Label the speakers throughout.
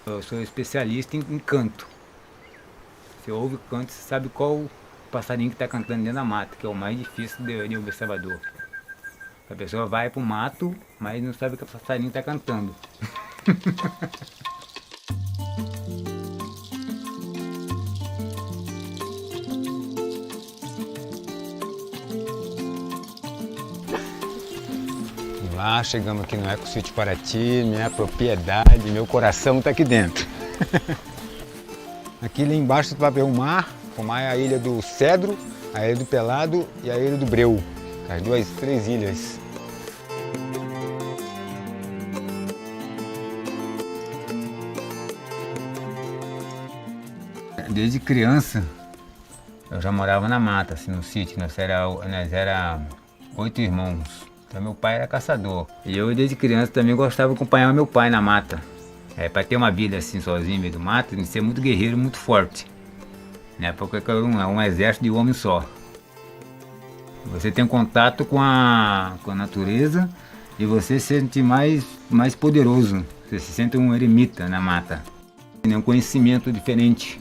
Speaker 1: Eu sou especialista em canto. Você ouve o canto, você sabe qual passarinho que está cantando dentro da mata, que é o mais difícil de observador. A pessoa vai para o mato, mas não sabe que o passarinho está cantando. Lá, chegamos aqui no Eco Sítio Paraty, minha propriedade, meu coração está aqui dentro. Aqui lá embaixo você vai ver o mar é a ilha do Cedro, a ilha do Pelado e a ilha do Breu, as três ilhas. Desde criança eu já morava na mata, assim, no sítio. Nós era 8 irmãos. Então meu pai era caçador. E eu desde criança também gostava de acompanhar meu pai na mata. Para ter uma vida assim sozinho no meio do mato, tem que ser muito guerreiro, muito forte. Né? Porque é um exército de homem só. Você tem contato com a natureza e você se sente mais poderoso. Você se sente um eremita na mata. Tem um conhecimento diferente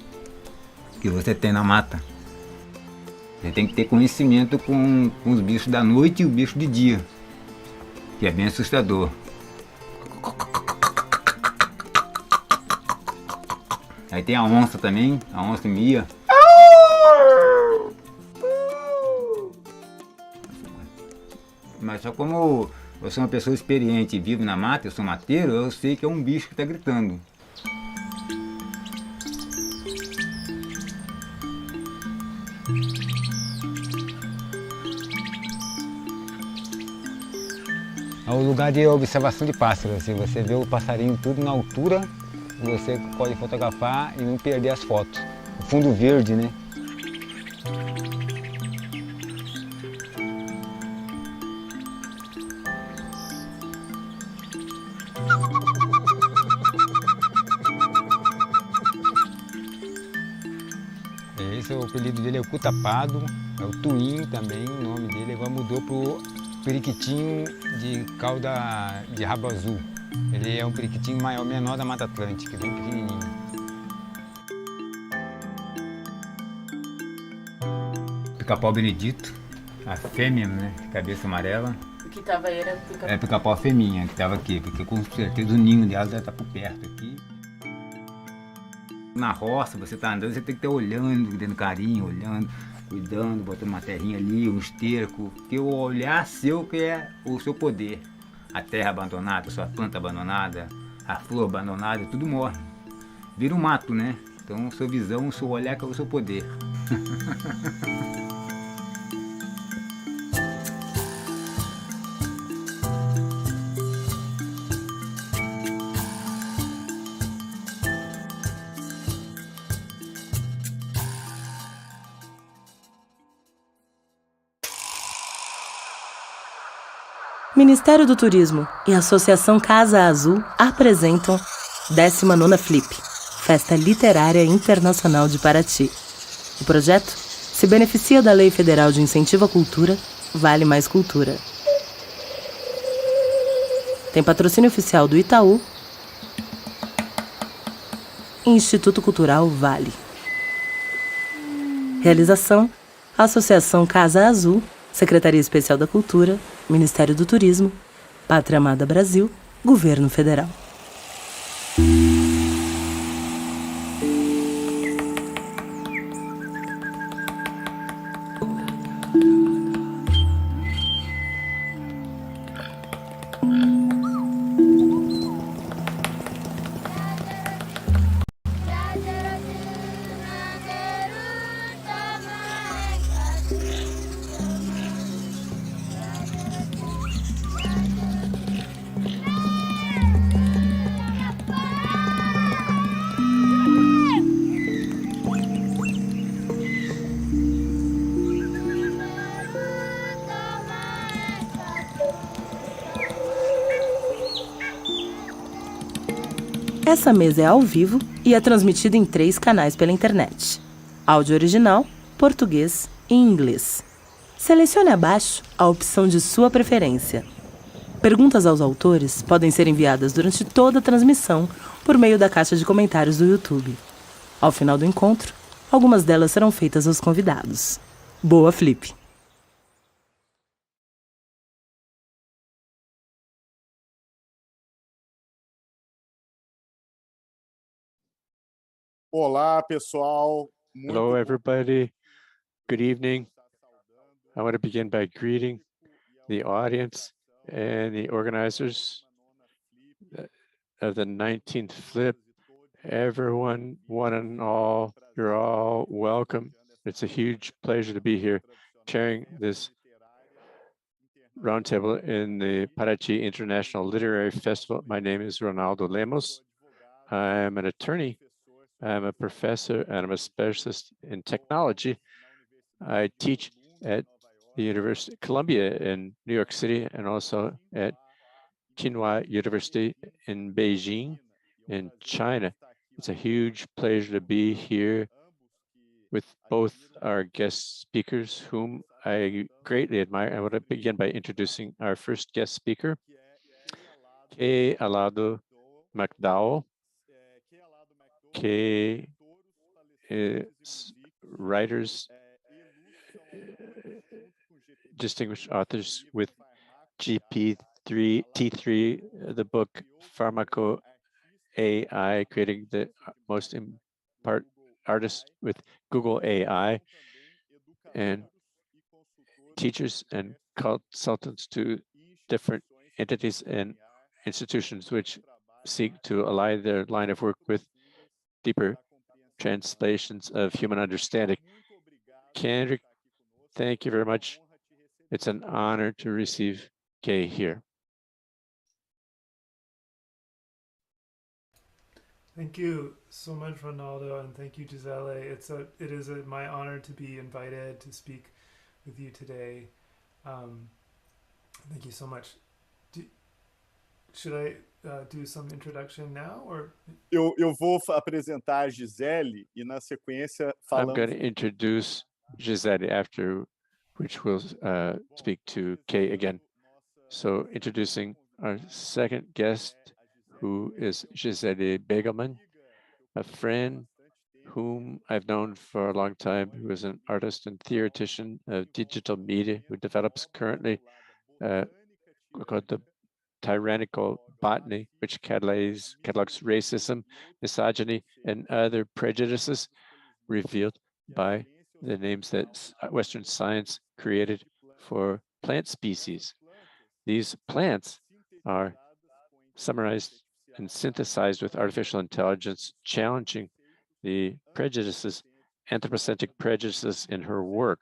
Speaker 1: que você tem na mata. Você tem que ter conhecimento com os bichos da noite e o bicho de dia, que é bem assustador. Aí tem a onça também, a onça mia. Mas só como eu sou uma pessoa experiente e vivo na mata, eu sou mateiro, eu sei que é um bicho que está gritando. É um lugar de observação de pássaros, assim, você vê o passarinho tudo na altura, você pode fotografar e não perder as fotos. O fundo verde, né? Esse é o apelido dele, é o cutapado, é o tuim também, o nome dele, agora mudou pro periquitinho de cauda de rabo azul. Ele é um periquitinho menor da Mata Atlântica, bem pequenininho. Pica-pau benedito, a fêmea, né, cabeça amarela.
Speaker 2: O que tava aí era pica-pau.
Speaker 1: É pica-pau fêmea que estava aqui, porque com certeza o ninho dela deve estar por perto aqui. Na roça, você está andando, você tem que estar olhando, dando carinho, olhando, cuidando, botando uma terrinha ali, um esterco, porque o olhar seu que é o seu poder. A terra abandonada, sua planta abandonada, a flor abandonada, tudo morre. Vira um mato, né? Então, sua visão, seu olhar que é o seu poder.
Speaker 2: Ministério do Turismo e a Associação Casa Azul apresentam 19ª Flip, Festa Literária Internacional de Paraty. O projeto se beneficia da Lei Federal de Incentivo à Cultura, Vale Mais Cultura. Tem patrocínio oficial do Itaú e Instituto Cultural Vale. Realização: Associação Casa Azul, Secretaria Especial da Cultura, Ministério do Turismo, Pátria Amada Brasil, Governo Federal. Essa mesa é ao vivo e é transmitida em 3 canais pela internet. Áudio original, português e inglês. Selecione abaixo a opção de sua preferência. Perguntas aos autores podem ser enviadas durante toda a transmissão por meio da caixa de comentários do YouTube. Ao final do encontro, algumas delas serão feitas aos convidados. Boa Flip!
Speaker 3: Olá, pessoal.
Speaker 4: Hello, everybody. Good evening. I want to begin by greeting the audience and the organizers of the 19th Flip. Everyone, one and all, you're all welcome. It's a huge pleasure to be here chairing this roundtable in the Paraty International Literary Festival. My name is Ronaldo Lemos. I'm an attorney. I'm a professor and I'm a specialist in technology. I teach at the University of Columbia in New York City and also at Tsinghua University in Beijing in China. It's a huge pleasure to be here with both our guest speakers, whom I greatly admire. I want to begin by introducing our first guest speaker, K Allado-McDowell. K is writers, distinguished authors with T3, the book Pharmaco AI, creating the most part artists with Google AI, and teachers and consultants to different entities and institutions which seek to align their line of work with deeper translations of human understanding. Kendrick, thank you very much. It's an honor to receive Kay here.
Speaker 5: Thank you so much, Ronaldo, and thank you, Giselle. It is my honor to be invited to speak with you today. Thank you so much. Should I do some introduction now, or?
Speaker 3: Eu vou apresentar a Gisele e na sequência falamos.
Speaker 4: I'm going to introduce Giselle after which we'll speak to Kay again. So introducing our second guest, who is Giselle Beiguelman, a friend whom I've known for a long time, who is an artist and theoretician of digital media, who develops currently called the tyrannical botany, which catalogs racism, misogyny, and other prejudices revealed by the names that Western science created for plant species. These plants are summarized and synthesized with artificial intelligence, challenging the prejudices, anthropocentric prejudices in her work.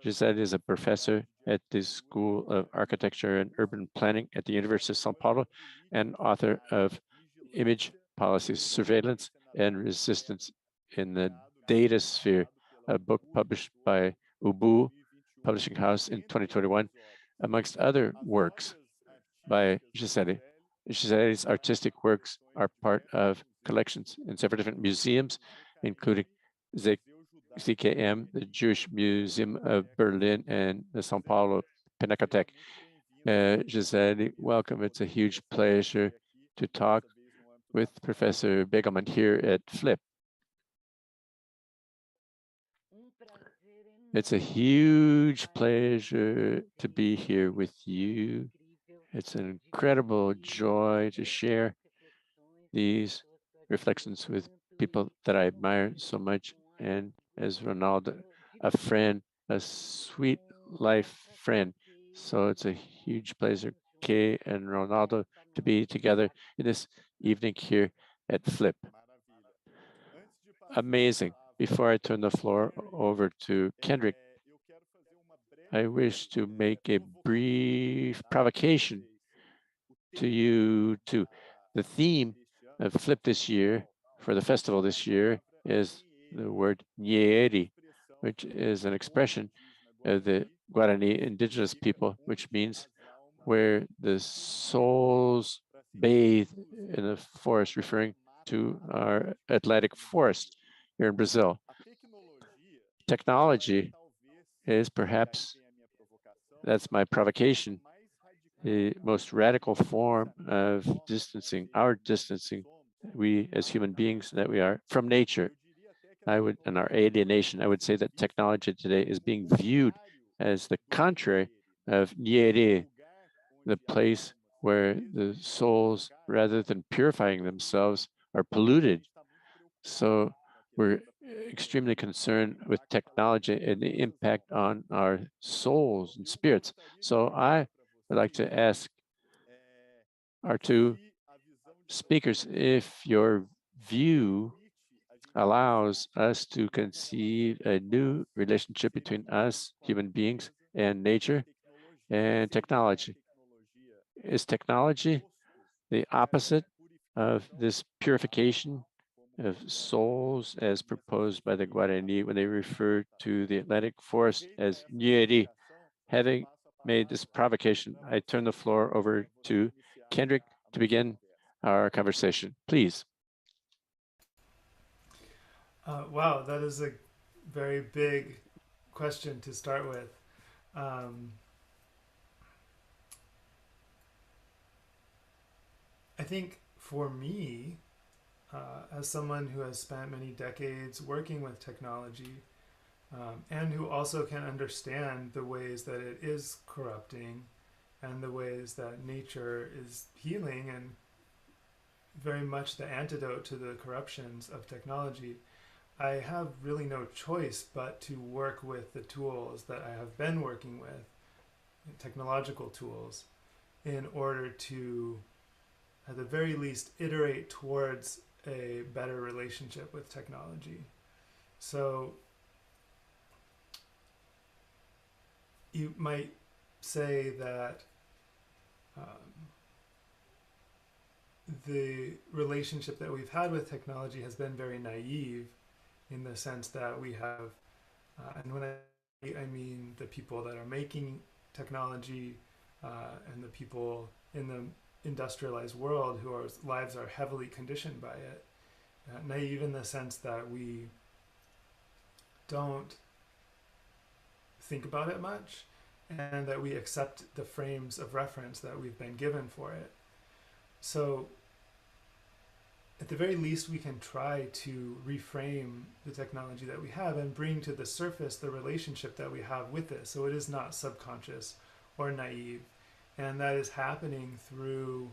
Speaker 4: Giselle is a professor at the School of Architecture and Urban Planning at the University of São Paulo and author of Image Policies, Surveillance and Resistance in the Data Sphere, a book published by Ubu Publishing House in 2021, amongst other works by Giselle. Giselle's artistic works are part of collections in several different museums, including ZKM, the Jewish Museum of Berlin, and the São Paulo Pinacothek. Giselle, welcome. It's a huge pleasure to talk with Professor Beiguelman here at FLIP. It's a huge pleasure to be here with you. It's an incredible joy to share these reflections with people that I admire so much, and as Ronaldo, a friend, a sweet life friend. So it's a huge pleasure, Kay and Ronaldo, to be together in this evening here at FLIP. Amazing. Before I turn the floor over to Kendrick, I wish to make a brief provocation to you too. The theme of FLIP this year, for the festival this year, is the word Nyeri, which is an expression of the Guarani indigenous people, which means where the souls bathe in the forest, referring to our Atlantic forest here in Brazil. Technology is perhaps, that's my provocation, the most radical form of distancing, our distancing, we as human beings that we are, from nature. And our alienation, I would say that technology today is being viewed as the contrary of Nyeri, the place where the souls, rather than purifying themselves, are polluted. So we're extremely concerned with technology and the impact on our souls and spirits. So I would like to ask our two speakers if your view allows us to conceive a new relationship between us, human beings, and nature and technology. Is technology the opposite of this purification of souls as proposed by the Guarani when they refer to the Atlantic forest as Nyeri? Having made this provocation, I turn the floor over to Kendrick to begin our conversation. Please.
Speaker 5: Wow, that is a very big question to start with. I think for me, as someone who has spent many decades working with technology, and who also can understand the ways that it is corrupting and the ways that nature is healing and very much the antidote to the corruptions of technology, I have really no choice but to work with the tools that I have been working with, technological tools, in order to, at the very least, iterate towards a better relationship with technology. So you might say that the relationship that we've had with technology has been very naive, in the sense that we have, and when I mean the people that are making technology and the people in the industrialized world whose lives are heavily conditioned by it, naive in the sense that we don't think about it much and that we accept the frames of reference that we've been given for it. So at the very least, we can try to reframe the technology that we have and bring to the surface the relationship that we have with it, so it is not subconscious or naive. And that is happening through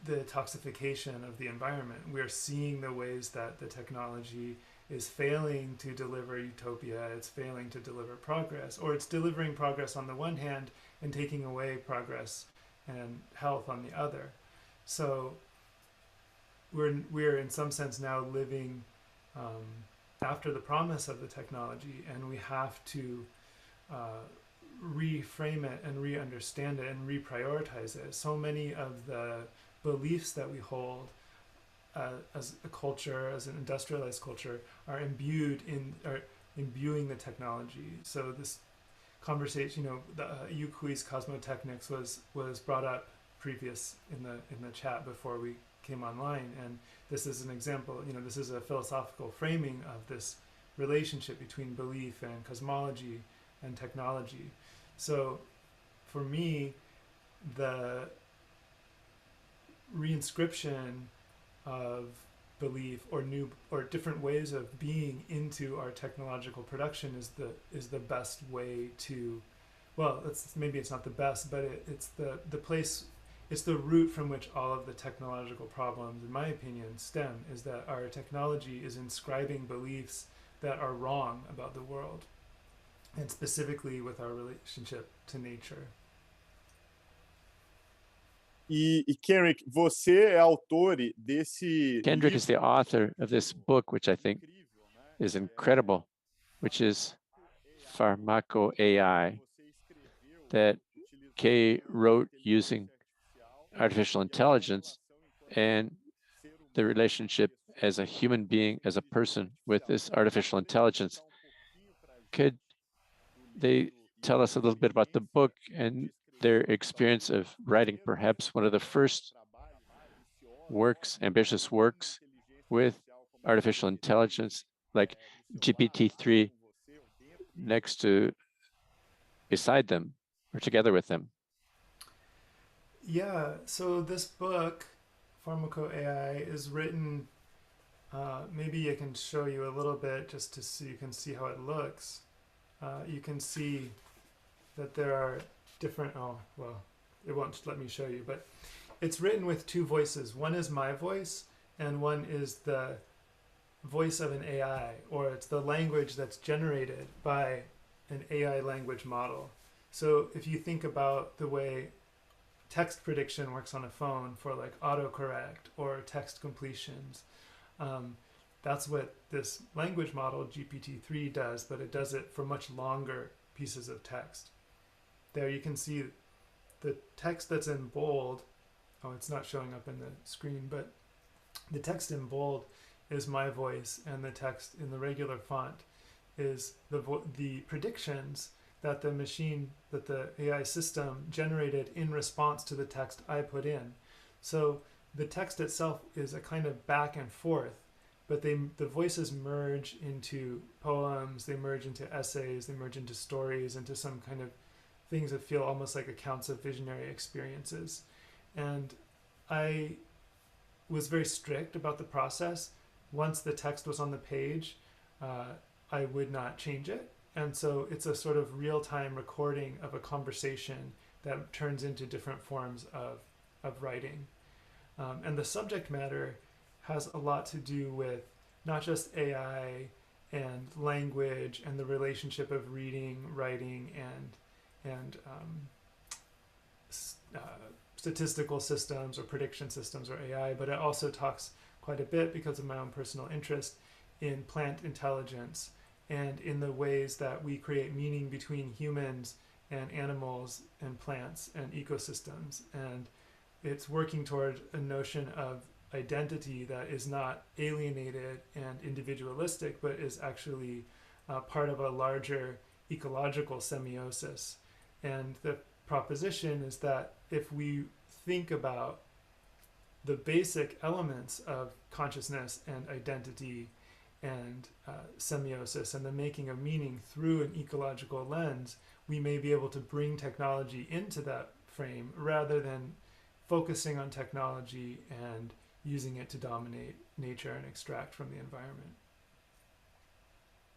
Speaker 5: the toxification of the environment. We're seeing the ways that the technology is failing to deliver utopia, it's failing to deliver progress, or it's delivering progress on the one hand and taking away progress and health on the other. So we're in some sense now living after the promise of the technology, and we have to reframe it and re-understand it and reprioritize it. So many of the beliefs that we hold as a culture, as an industrialized culture, are imbuing the technology. So this conversation, the Yukui's cosmotechnics was brought up previous in the chat before we came online, and this is an example. This is a philosophical framing of this relationship between belief and cosmology and technology. So for me, the reinscription of belief or different ways of being into our technological production is the best way to, well, maybe it's not the best, but it's the place, it's the root from which all of the technological problems, in my opinion, stem, is that our technology is inscribing beliefs that are wrong about the world, and specifically with our relationship to nature.
Speaker 3: Kendrick, você é autor desse
Speaker 4: Kendrick
Speaker 3: livro
Speaker 4: is the author of this book, which I think is incredible, which is Pharmaco AI, that K wrote using artificial intelligence and the relationship as a human being, as a person with this artificial intelligence. Could they tell us a little bit about the book and their experience of writing perhaps one of the first works, ambitious works with artificial intelligence, like GPT-3 beside them or together with them?
Speaker 5: Yeah, so this book, Pharmaco AI, is written, maybe I can show you a little bit just so you can see how it looks. You can see that there are different, it won't let me show you, but it's written with two voices. One is my voice, and one is the voice of an AI, or it's the language that's generated by an AI language model. So if you think about the way text prediction works on a phone for like autocorrect or text completions, that's what this language model GPT-3 does, but it does it for much longer pieces of text. There you can see the text that's in bold. Oh, it's not showing up in the screen, but the text in bold is my voice, and the text in the regular font is the predictions that the AI system generated in response to the text I put in. So the text itself is a kind of back and forth, but the voices merge into poems, they merge into essays, they merge into stories, into some kind of things that feel almost like accounts of visionary experiences. And I was very strict about the process. Once the text was on the page, I would not change it. And so it's a sort of real-time recording of a conversation that turns into different forms of writing. And the subject matter has a lot to do with not just AI and language and the relationship of reading, writing, and statistical systems or prediction systems or AI, but it also talks quite a bit, because of my own personal interest, in plant intelligence and in the ways that we create meaning between humans and animals and plants and ecosystems. And it's working toward a notion of identity that is not alienated and individualistic, but is actually part of a larger ecological semiosis. And the proposition is that if we think about the basic elements of consciousness and identity and semiosis and the making of meaning through an ecological lens, we may be able to bring technology into that frame rather than focusing on technology and using it to dominate nature and extract from the environment.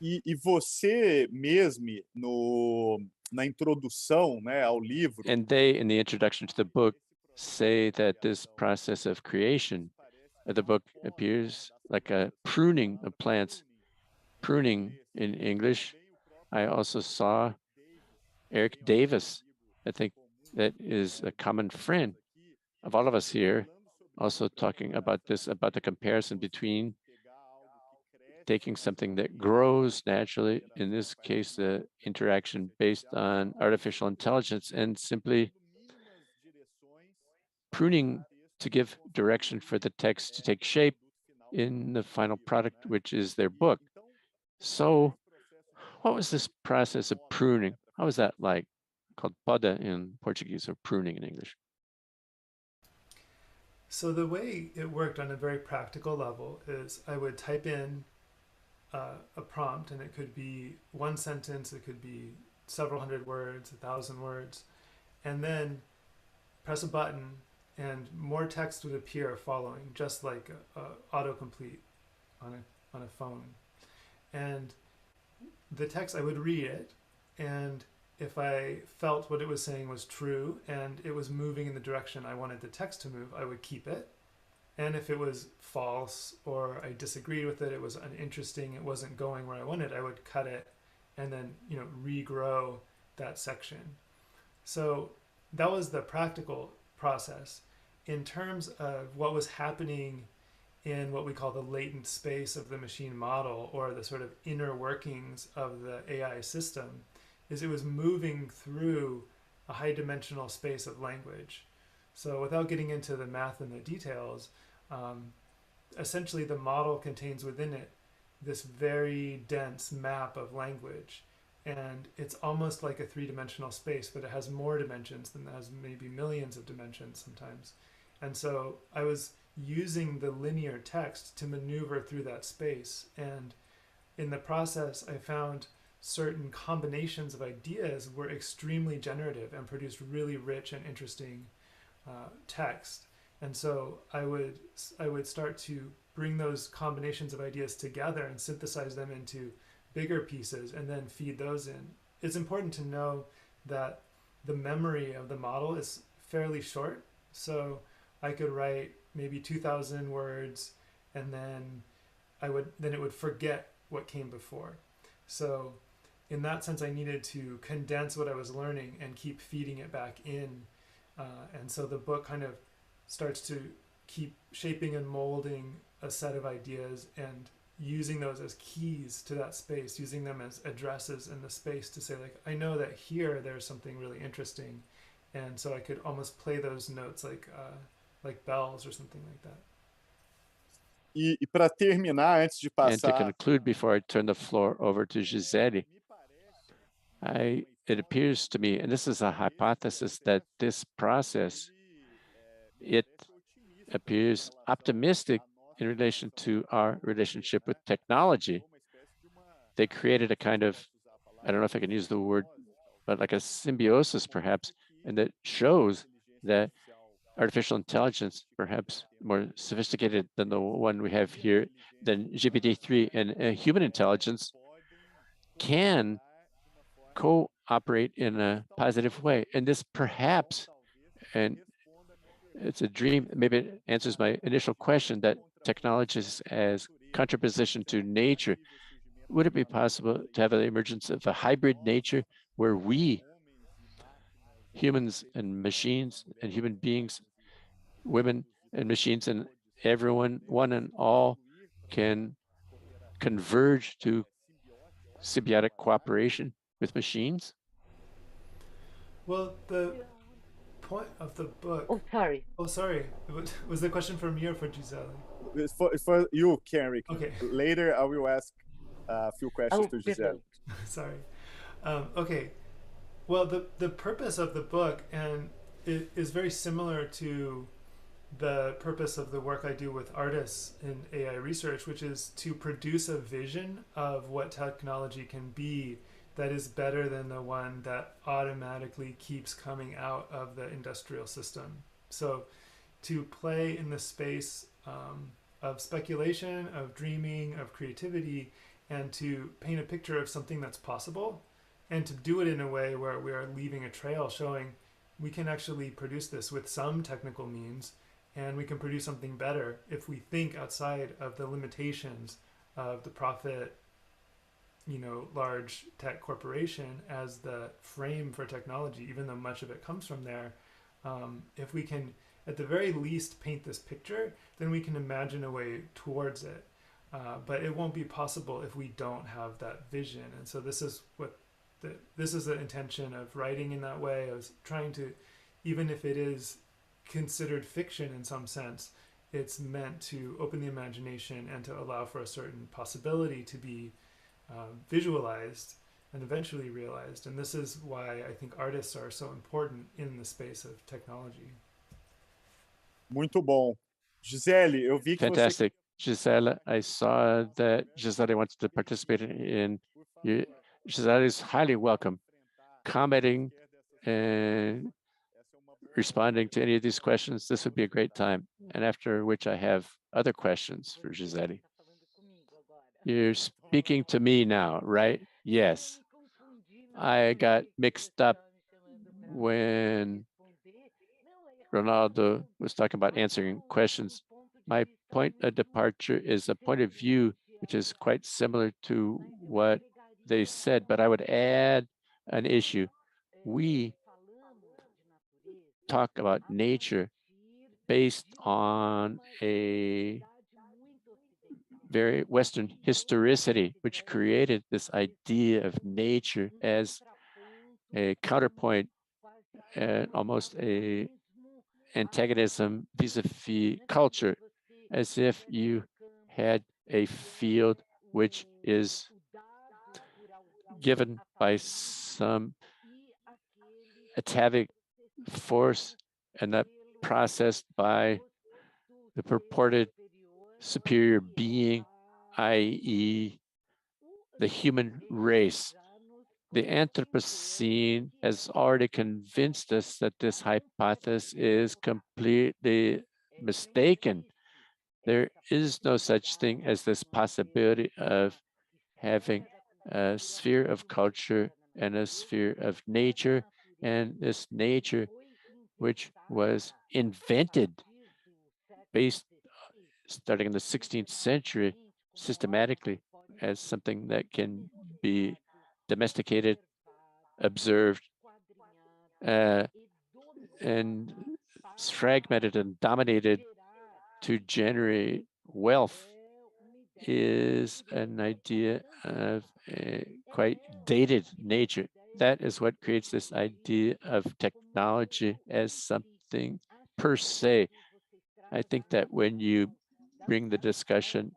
Speaker 3: E você mesmo, na introdução, né, ao livro,
Speaker 4: And they, in the introduction to the book, say that this process of creation of the book appears like a pruning of plants, pruning in English. I also saw Eric Davis, I think, that is a common friend of all of us here, also talking about this, about the comparison between taking something that grows naturally, in this case, the interaction based on artificial intelligence, and simply pruning to give direction for the text to take shape in the final product, which is their book. So what was this process of pruning? How was that like? Called poda in Portuguese, or pruning in English.
Speaker 5: So the way it worked on a very practical level is I would type in a prompt, and it could be one sentence, it could be several hundred words, 1,000 words, and then press a button, and more text would appear following, just like autocomplete on a phone. And the text, I would read it, and if I felt what it was saying was true and it was moving in the direction I wanted the text to move, I would keep it. And if it was false or I disagreed with it, it was uninteresting, it wasn't going where I wanted, I would cut it and then, regrow that section. So that was the practical process. In terms of what was happening in what we call the latent space of the machine model, or the sort of inner workings of the AI system, is it was moving through a high dimensional space of language. So without getting into the math and the details, essentially the model contains within it this very dense map of language. And it's almost like a three-dimensional space, but it has more dimensions than it has, maybe millions of dimensions sometimes. And so I was using the linear text to maneuver through that space. And in the process, I found certain combinations of ideas were extremely generative and produced really rich and interesting text. And so I would start to bring those combinations of ideas together and synthesize them into bigger pieces and then feed those in. It's important to know that the memory of the model is fairly short. So I could write maybe 2,000 words, and then it would forget what came before. So in that sense, I needed to condense what I was learning and keep feeding it back in. And so the book kind of starts to keep shaping and molding a set of ideas and using those as keys to that space, using them as addresses in the space to say, like, I know that here there's something really interesting. And so I could almost play those notes like bells or something like that.
Speaker 3: Para terminar, antes de
Speaker 4: And to
Speaker 3: passar,
Speaker 4: conclude, before I turn the floor over to Gisele, it appears to me, and this is a hypothesis, that this process, it appears optimistic in relation to our relationship with technology. They created a kind of, I don't know if I can use the word, but like a symbiosis perhaps, and that shows that artificial intelligence, perhaps more sophisticated than the one we have here, than GPT-3, and human intelligence can cooperate in a positive way. And this perhaps, and it's a dream, maybe it answers my initial question, that technologies as contraposition to nature, would it be possible to have an emergence of a hybrid nature where we, humans and machines and human beings, women and machines and everyone, one and all, can converge to symbiotic cooperation with machines?
Speaker 5: Well, the point of the book.
Speaker 6: Oh, sorry.
Speaker 5: Oh, sorry. Was the question for me or for Giselle?
Speaker 3: it's for you, Kenrick.
Speaker 5: Okay.
Speaker 3: Later, I will ask a few questions
Speaker 6: Oh,
Speaker 3: to Giselle.
Speaker 5: Sorry. Okay. Well, the purpose of the book, and it is very similar to the purpose of the work I do with artists in AI research, which is to produce a vision of what technology can be that is better than the one that automatically keeps coming out of the industrial system. So to play in the space of speculation, of dreaming, of creativity, and to paint a picture of something that's possible, and to do it in a way where we are leaving a trail showing we can actually produce this with some technical means, and we can produce something better if we think outside of the limitations of the profit large tech corporation as the frame for technology, even though much of it comes from there. If we can, at the very least, paint this picture, then we can imagine a way towards it. But it won't be possible if we don't have that vision. And so this is the intention of writing in that way. I was trying to, even if it is considered fiction in some sense, it's meant to open the imagination and to allow for a certain possibility to be visualized and eventually realized. And this is why I think artists are so important in the space of technology.
Speaker 3: Muito bom. Gisele, eu vi que
Speaker 4: Fantastic. Giselle, I saw that Giselle wanted to participate in. Giselle is highly welcome, commenting and responding to any of these questions. This would be a great time. And after which I have other questions for Giselle. You're speaking to me now, right? Yes. I got mixed up when Ronaldo was talking about answering questions. My point of departure is a point of view which is quite similar to what they said, but I would add an issue. We talk about nature based on a very Western historicity, which created this idea of nature as a counterpoint and almost a antagonism vis-a-vis culture, as if you had a field which is given by some atavic force and not processed by the purported superior being, i.e. the human race. The Anthropocene has already convinced us that this hypothesis is completely mistaken. There is no such thing as this possibility of having a sphere of culture and a sphere of nature, and this nature which was invented based starting in the 16th century systematically as something that can be domesticated, observed, and fragmented and dominated to generate wealth is an idea of a quite dated nature. That is what creates this idea of technology as something per se. I think that when you bring the discussion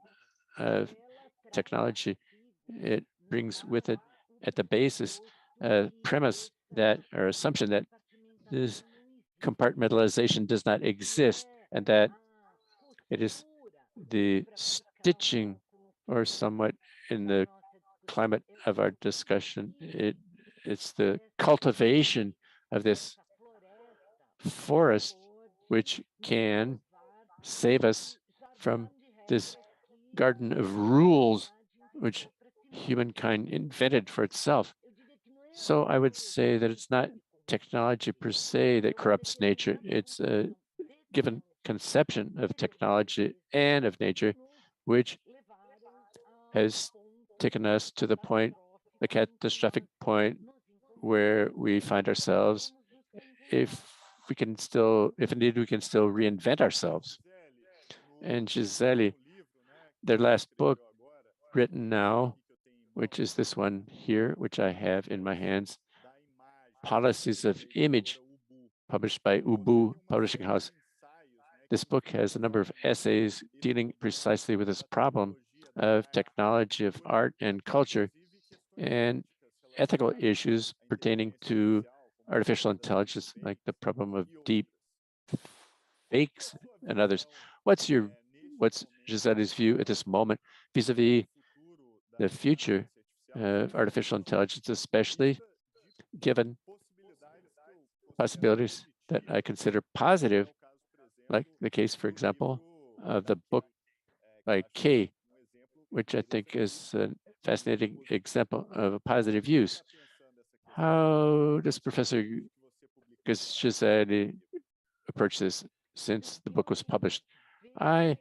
Speaker 4: of technology, it brings with it at the basis a premise that, or assumption that this compartmentalization does not exist and that it is the stitching or somewhat in the climate of our discussion, it's the cultivation of this forest which can save us from this garden of rules which humankind invented for itself. So I would say that it's not technology per se that corrupts nature. It's a given conception of technology and of nature, which has taken us to the point, the catastrophic point where we find ourselves, if indeed we can still reinvent ourselves. And Giselle, their last book written now, which is this one here, which I have in my hands, Policies of Image, published by Ubu Publishing House. This book has a number of essays dealing precisely with this problem of technology, of art and culture, and ethical issues pertaining to artificial intelligence, like the problem of deep fakes and others. What's Giselle's view at this moment vis-a-vis the future of artificial intelligence, especially given possibilities that I consider positive, like the case, for example, of the book by K, which I think is a fascinating example of a positive use. How does Professor Giselle approach this since the book was published? I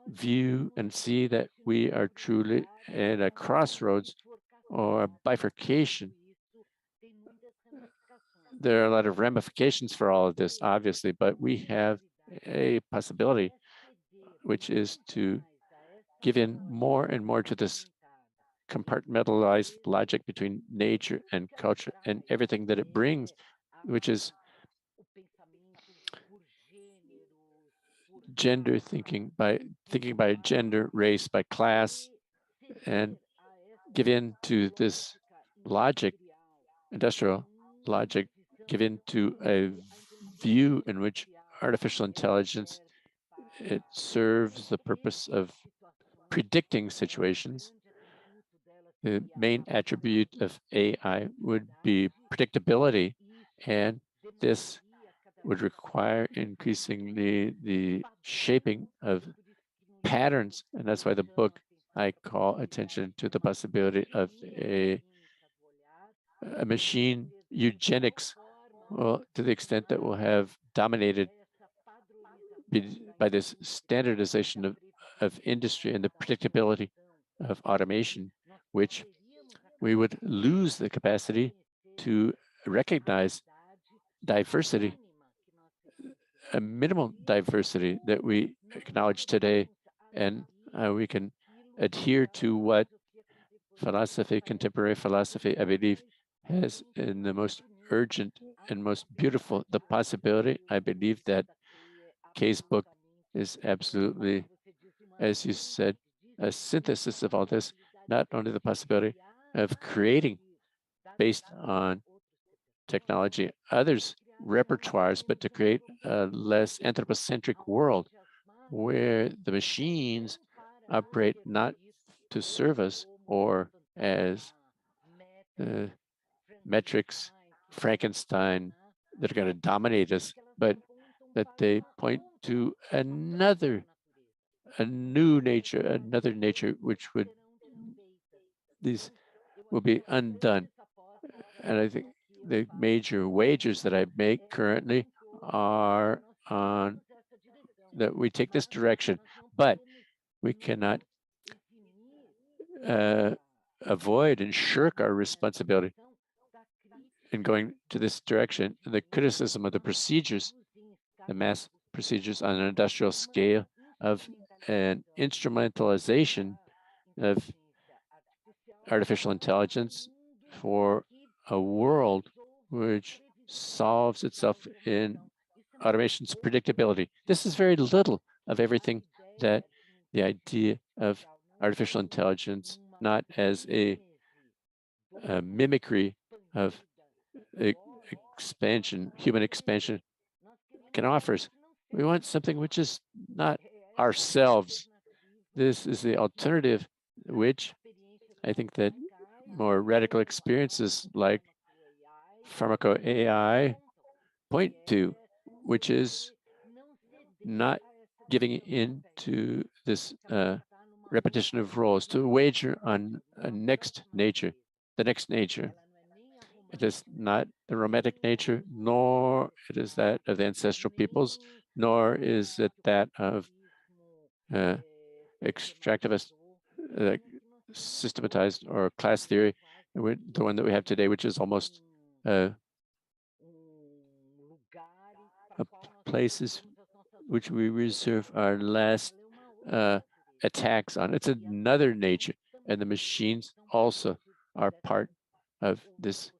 Speaker 4: view and see that we are truly at a crossroads or bifurcation. There are a lot of ramifications for all of this, obviously, but we have a possibility, which is to give in more and more to this compartmentalized logic between nature and culture and everything that it brings, which is gender thinking by gender, race, by class, and give in to this logic, industrial logic, give in to a view in which artificial intelligence, it serves the purpose of predicting situations. The main attribute of AI would be predictability, and this would require increasingly the shaping of patterns, and that's why the book I call attention to the possibility of a machine eugenics, well, to the extent that we'll have dominated by this standardization of industry and the predictability of automation, which we would lose the capacity to recognize diversity, a minimal diversity that we acknowledge today, and we can adhere to what philosophy, contemporary philosophy, I believe, has in the most urgent and most beautiful, the possibility, I believe that K's book is absolutely, as you said, a synthesis of all this, not only the possibility of creating based on technology, others repertoires, but to create a less anthropocentric world where the machines operate not to serve us or as metrics, Frankenstein, that are going to dominate us, but that they point to a new nature, another nature which would, these will be undone. And I think the major wagers that I make currently are on that we take this direction, but we cannot avoid and shirk our responsibility in going to this direction. And the criticism of the procedures, the mass procedures on an industrial scale of an instrumentalization of artificial intelligence for a world which solves itself in automation's predictability. This is very little of everything that the idea of artificial intelligence, not as a mimicry of expansion, human expansion, can offer us. We want something which is not ourselves. This is the alternative, which I think that more radical experiences like pharmaco AI point to, which is not giving in to this repetition of roles, to wager on a next nature, the next nature. It is not the romantic nature, nor it is that of the ancestral peoples, nor is it that of extractivist, systematized or class theory, the one that we have today, which is almost places which we reserve our last attacks on. It's another nature, and the machines also are part of this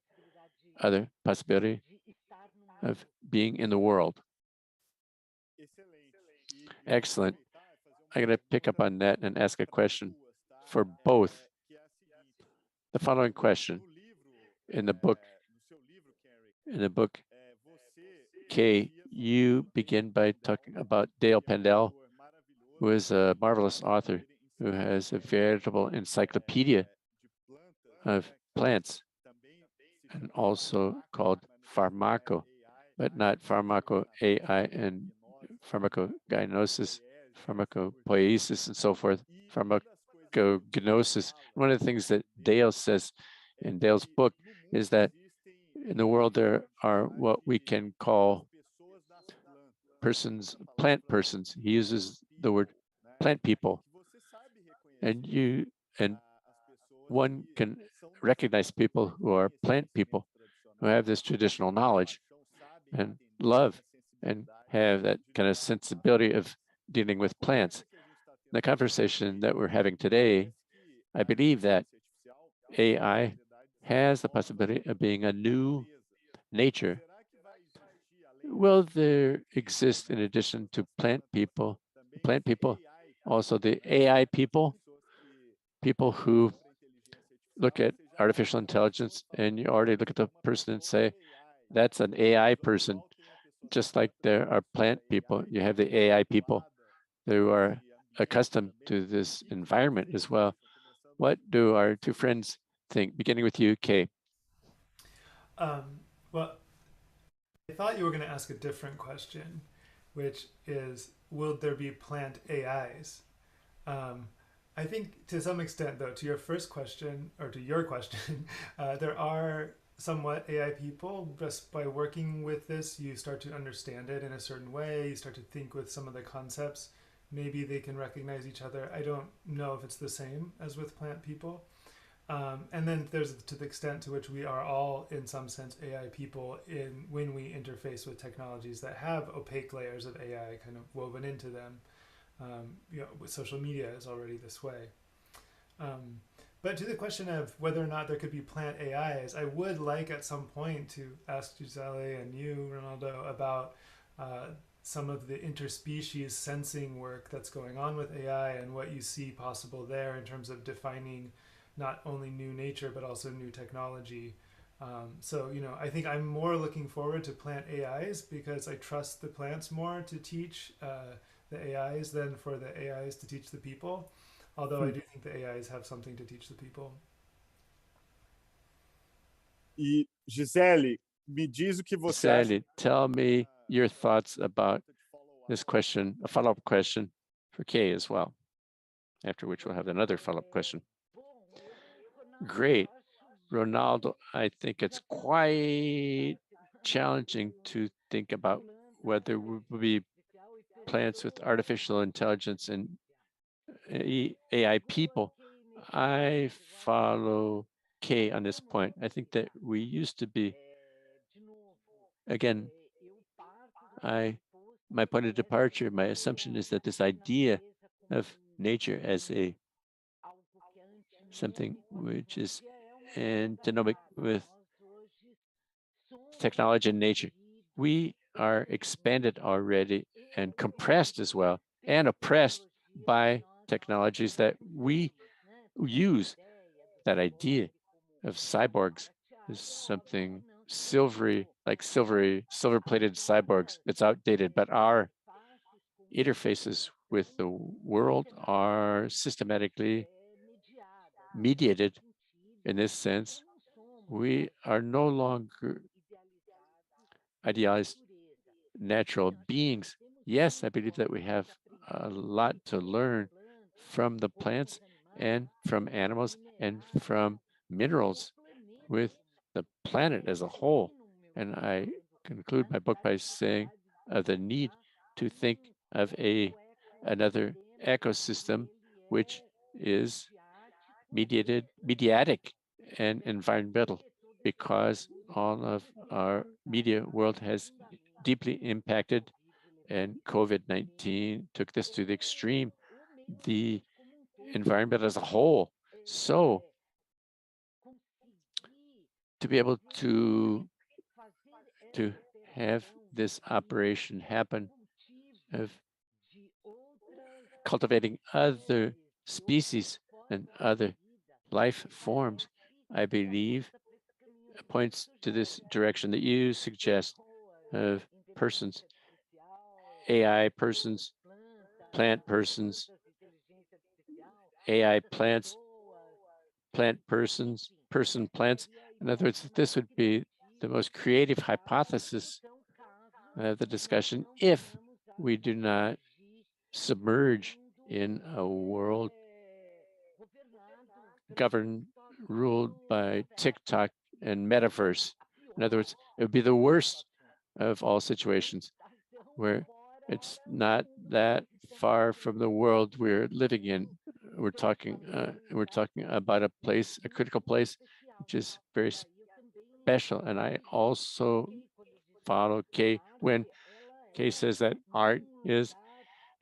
Speaker 4: other possibility of being in the world. Excellent. I'm going to pick up on that and ask a question for both. The following question in the book, K, you begin by talking about Dale Pendell, who is a marvelous author who has a veritable encyclopedia of plants, and also called Pharmaco, but not Pharmaco AI and pharmacognosis, pharmacopoiesis, and so forth, pharmacognosis. One of the things that Dale says in Dale's book is that in the world there are what we can call persons, plant persons. He uses the word plant people. And one can recognize people who are plant people, who have this traditional knowledge and love and have that kind of sensibility of dealing with plants. The conversation that we're having today, I believe that AI has the possibility of being a new nature. Will there exist, in addition to plant people, also the AI people, people who look at artificial intelligence and you already look at the person and say, that's an AI person, just like there are plant people. You have the AI people who are accustomed to this environment as well. What do our two friends think? Beginning with you, Kay.
Speaker 5: Well, I thought you were going to ask a different question, which is, will there be plant AIs? I think to some extent, though, to your first question, or to your question, there are somewhat AI people. Just by working with this, you start to understand it in a certain way. You start to think with some of the concepts. Maybe they can recognize each other. I don't know if it's the same as with plant people. And then there's to the extent to which we are all, in some sense, AI people when we interface with technologies that have opaque layers of AI kind of woven into them. With social media is already this way. But to the question of whether or not there could be plant AIs, I would like at some point to ask Giselle and you, Ronaldo, about some of the interspecies sensing work that's going on with AI and what you see possible there in terms of defining not only new nature, but also new technology. So, I think I'm more looking forward to plant AIs because I trust the plants more to teach the AIs than for the AIs to teach the people. Although I do think the AIs have something to teach the people.
Speaker 3: E Gisele, me diz o que você acha.
Speaker 4: Gisele, tell me your thoughts about this question, a follow-up question for Kay as well, after which we'll have another follow-up question. Great. Ronaldo, I think it's quite challenging to think about whether we will be plants with artificial intelligence and AI people. I follow Kay on this point. I think that we used to be, again, my point of departure, my assumption is that this idea of nature as something which is antinomic with technology and nature. We are expanded already and compressed as well, and oppressed by technologies that we use. That idea of cyborgs is something silvery, like silver-plated cyborgs. It's outdated, but our interfaces with the world are systematically mediated in this sense. We are no longer idealized natural beings. Yes, I believe that we have a lot to learn from the plants and from animals and from minerals with the planet as a whole. And I conclude my book by saying the need to think of another ecosystem which is mediatic and environmental, because all of our media world has deeply impacted, and COVID-19 took this to the extreme, the environment as a whole. So to be able to have this operation happen of cultivating other species and other life forms, I believe points to this direction that you suggest of persons, AI persons, plant persons, AI plants, plant persons, person plants. In other words, this would be the most creative hypothesis of the discussion if we do not submerge in a world governed, ruled by TikTok and metaverse. In other words, it would be the worst of all situations where it's not that far from the world we're living in, we're talking about a place, a critical place, which is very special. And I also follow Kay when Kay says that art is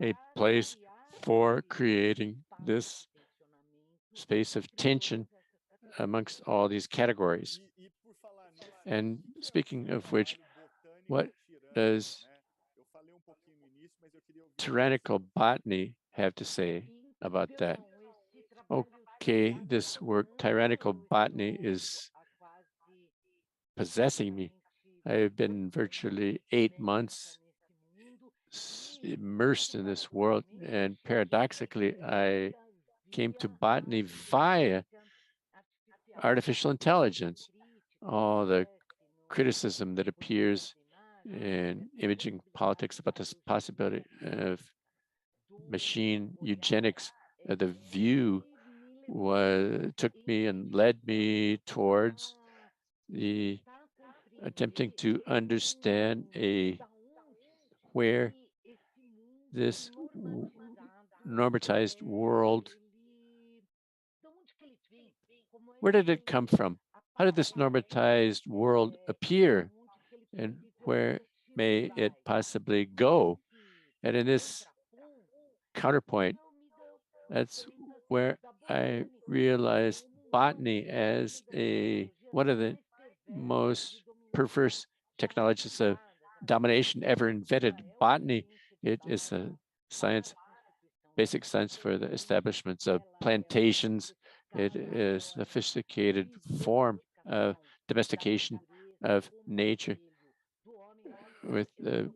Speaker 4: a place for creating this space of tension amongst all these categories. And speaking of which, what does tyrannical botany have to say about that? Okay, this word tyrannical botany is possessing me. I've been virtually 8 months immersed in this world, and paradoxically, I came to botany via artificial intelligence. All the criticism that appears in imaging politics about this possibility of machine eugenics, the view took me and led me towards the attempting to understand where this normatized world, where did it come from? How did this normatized world appear? And where may it possibly go? And in this counterpoint, that's where I realized botany as one of the most perverse technologies of domination ever invented. Botany, it is a science, basic science for the establishments of plantations. It is a sophisticated form of domestication of nature with the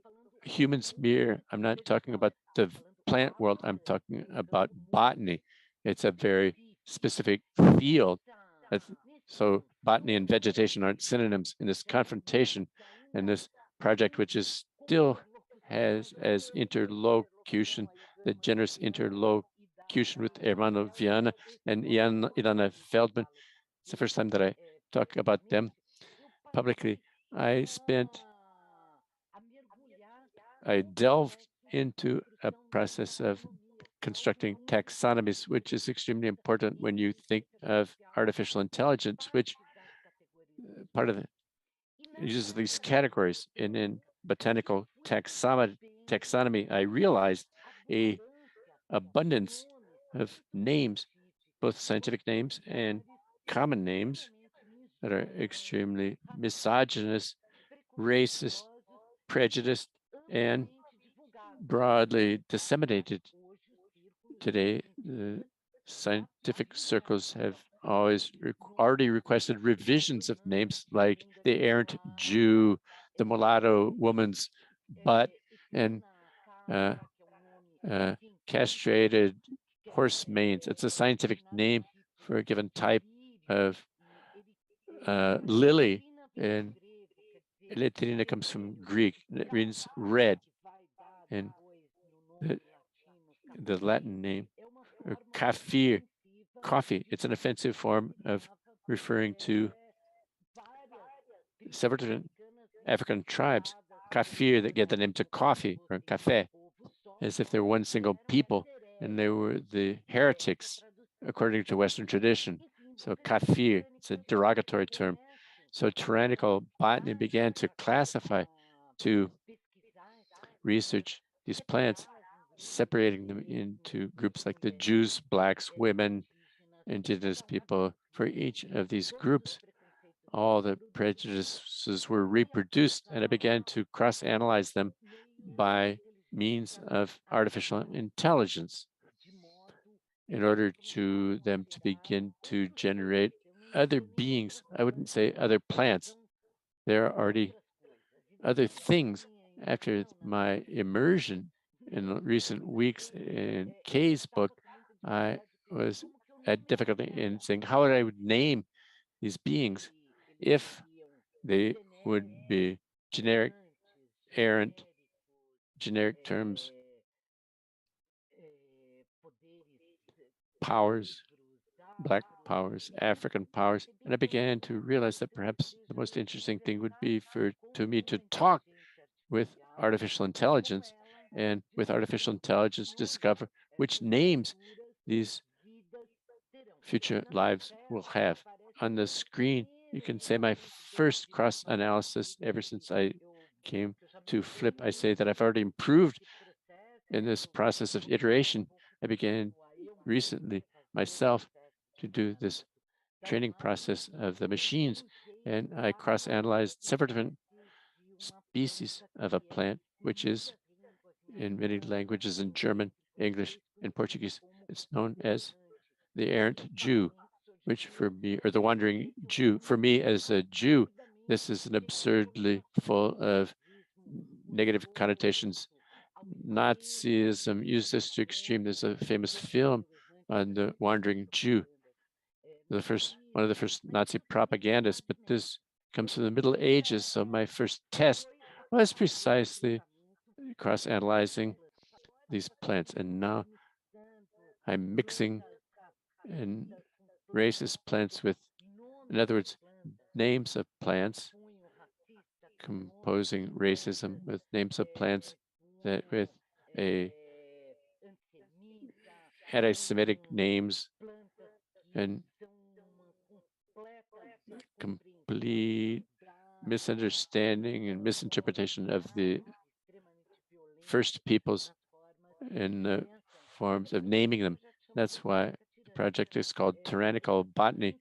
Speaker 4: human sphere. I'm not talking about the plant world, I'm talking about botany. It's a very specific field. So botany and vegetation aren't synonyms in this confrontation and this project, which is still has as interlocution, the generous interlocution with Hermano Viana and Ilana Feldman. It's the first time that I talk about them publicly. I delved into a process of constructing taxonomies, which is extremely important when you think of artificial intelligence, which part of it uses these categories. And in botanical taxonomy, I realized a abundance of names, both scientific names and common names, that are extremely misogynist, racist, prejudiced, and broadly disseminated. Today, the scientific circles have already requested revisions of names like the errant Jew, the mulatto woman's butt, and castrated horse manes. It's a scientific name for a given type of lily, and Eletrina comes from Greek, and it means red. And the Latin name, or kafir, coffee, it's an offensive form of referring to several different African tribes, kafir, that get the name to coffee or cafe, as if they're one single people, and they were the heretics according to Western tradition. So kafir, it's a derogatory term. So tyrannical botany began to classify, to research these plants, separating them into groups like the Jews, blacks, women, indigenous people. For each of these groups, all the prejudices were reproduced, and I began to cross-analyze them by means of artificial intelligence in order to them to begin to generate other beings. I wouldn't say other plants. There are already other things. After my immersion in recent weeks in Kay's book, I was at difficulty in saying how would I name these beings if they would be generic, errant, generic terms, powers, Black powers, African powers. And I began to realize that perhaps the most interesting thing would be to me to talk with artificial intelligence, and with artificial intelligence discover which names these future lives will have. On the screen, you can say my first cross-analysis ever since I came to Flip. I say that I've already improved in this process of iteration. I began recently myself to do this training process of the machines, and I cross-analyzed several different species of a plant, which is in many languages, in German, English, and Portuguese, it's known as the errant Jew, which for me, or the wandering Jew, for me as a Jew, this is an absurdly full of negative connotations. Nazism used this to extreme. There's a famous film on the wandering Jew, one of the first Nazi propagandists, but this comes from the Middle Ages. So my first test was precisely cross-analyzing these plants. And now I'm mixing and racist plants with, in other words, names of plants, composing racism with names of plants that with a anti-Semitic names and complete misunderstanding and misinterpretation of the first peoples in the forms of naming them. That's why the project is called Tyrannical Botany,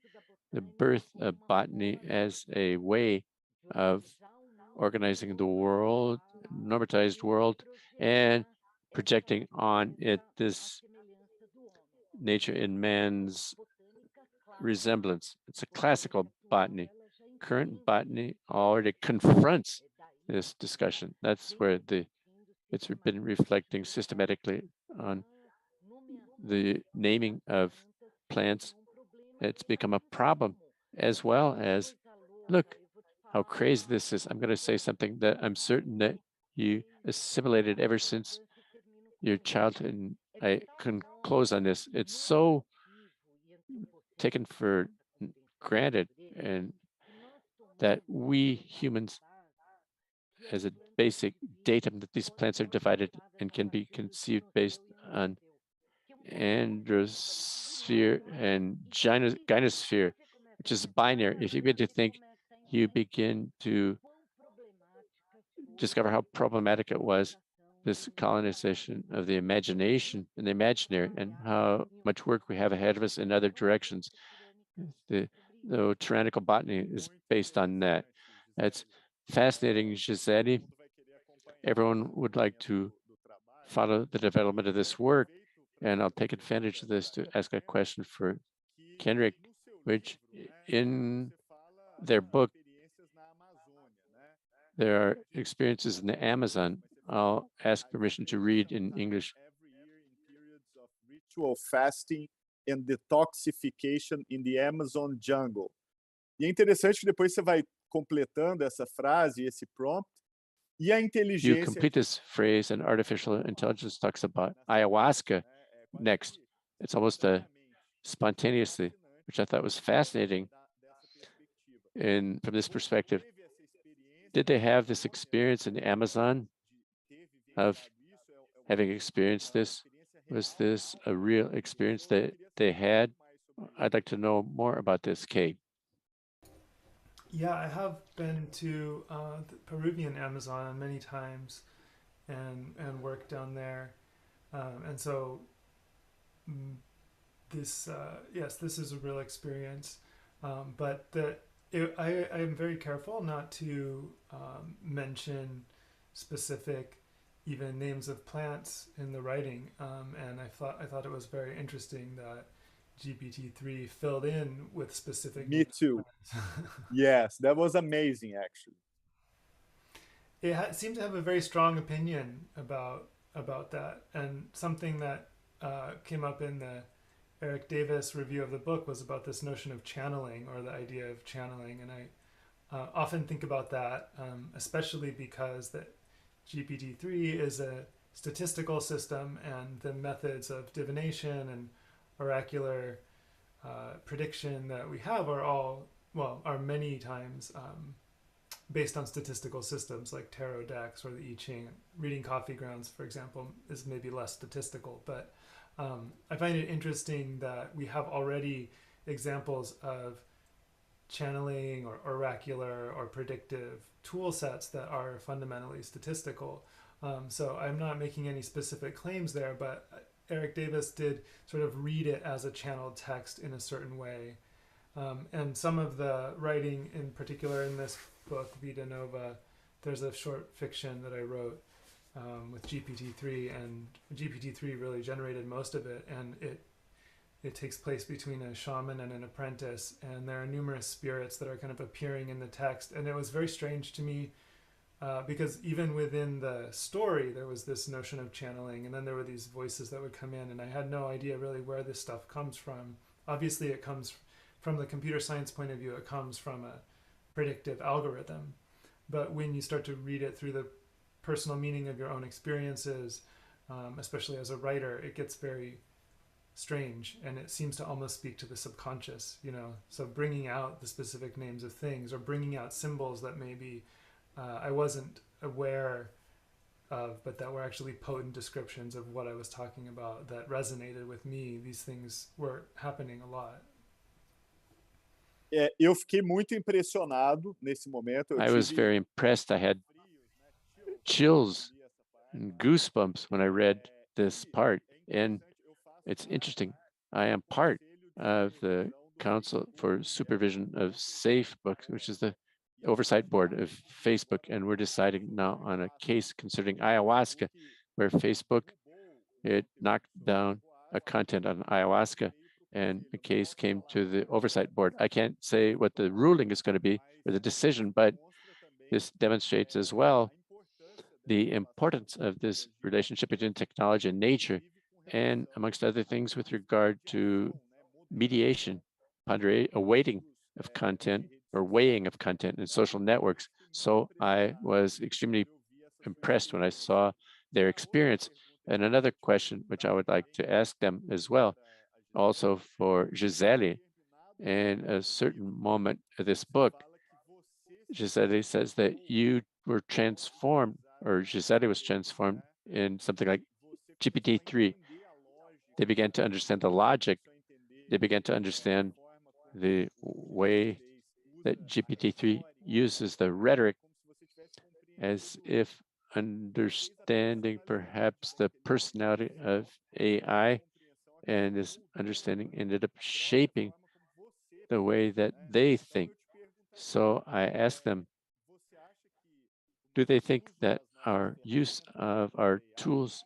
Speaker 4: the birth of botany as a way of organizing the world, normatized world, and projecting on it this nature in man's resemblance. It's a classical botany. Current botany already confronts this discussion. That's where it's been reflecting systematically on the naming of plants. It's become a problem, as well as, look how crazy this is. I'm going to say something that I'm certain that you assimilated ever since your childhood, and I can close on this. It's so taken for granted, and that we humans, as a basic datum, that these plants are divided and can be conceived based on androsphere and gynosphere, which is binary. If you begin to think, you begin to discover how problematic it was, this colonization of the imagination and the imaginary, and how much work we have ahead of us in other directions. The tyrannical botany is based on that. It's fascinating, Giselle. Everyone would like to follow the development of this work, and I'll take advantage of this to ask a question for Kenrick, which in their book, there are experiences in the Amazon. I'll ask permission to read in English.
Speaker 3: Ritual fasting and detoxification in the Amazon jungle. E é interessante que depois você vai completando essa frase, esse prompt, e a inteligência.
Speaker 4: You complete this phrase, and artificial intelligence talks about ayahuasca next. It's almost spontaneously, which I thought was fascinating. And from this perspective, did they have this experience in the Amazon of having experienced this? Was this a real experience that they had? I'd like to know more about this, Kate.
Speaker 5: Yeah, I have been to the Peruvian Amazon many times and worked down there. And so this, yes, this is a real experience. But I am very careful not to mention specific even names of plants in the writing. And I thought it was very interesting that GPT-3 filled in with specific.
Speaker 3: Me too. Yes, that was amazing, actually.
Speaker 5: It seemed to have a very strong opinion about that, and something that came up in the Eric Davis review of the book was about this notion of channeling, or the idea of channeling. And I often think about that, especially because that GPT-3 is a statistical system, and the methods of divination and oracular prediction that we have are many times based on statistical systems like tarot decks or the I Ching. Reading coffee grounds, for example, is maybe less statistical, but I find it interesting that we have already examples of channeling or oracular or predictive tool sets that are fundamentally statistical. So I'm not making any specific claims there, but Eric Davis did sort of read it as a channeled text in a certain way. And some of the writing, in particular in this book, Vida Nova, there's a short fiction that I wrote with GPT-3, and GPT-3 really generated most of it, and it takes place between a shaman and an apprentice, and there are numerous spirits that are kind of appearing in the text. And it was very strange to me because even within the story, there was this notion of channeling, and then there were these voices that would come in, and I had no idea really where this stuff comes from. Obviously, it comes from the computer science point of view, it comes from a predictive algorithm. But when you start to read it through the personal meaning of your own experiences, especially as a writer, it gets very strange, and it seems to almost speak to the subconscious, you know. So bringing out the specific names of things, or bringing out symbols that maybe I wasn't aware of, but that were actually potent descriptions of what I was talking about that resonated with me. These things were happening a lot.
Speaker 3: Eu fiquei muito impressionado nesse momento.
Speaker 4: I was very impressed. I had chills and goosebumps when I read this part. And it's interesting. I am part of the Council for Supervision of Safe Books, which is the oversight board of Facebook. And we're deciding now on a case concerning ayahuasca, where Facebook, it knocked down a content on ayahuasca, and the case came to the oversight board. I can't say what the ruling is going to be or the decision, but this demonstrates as well the importance of this relationship between technology and nature, and amongst other things with regard to mediation, a weighting of content or weighing of content in social networks. So I was extremely impressed when I saw their experience. And another question, which I would like to ask them as well, also for Giselle, in a certain moment of this book, Giselle says that you were transformed, or Giselle was transformed in something like GPT-3. They began to understand the logic. They began to understand the way that GPT-3 uses the rhetoric, as if understanding perhaps the personality of AI, and this understanding ended up shaping the way that they think. So I asked them, do they think that our use of our tools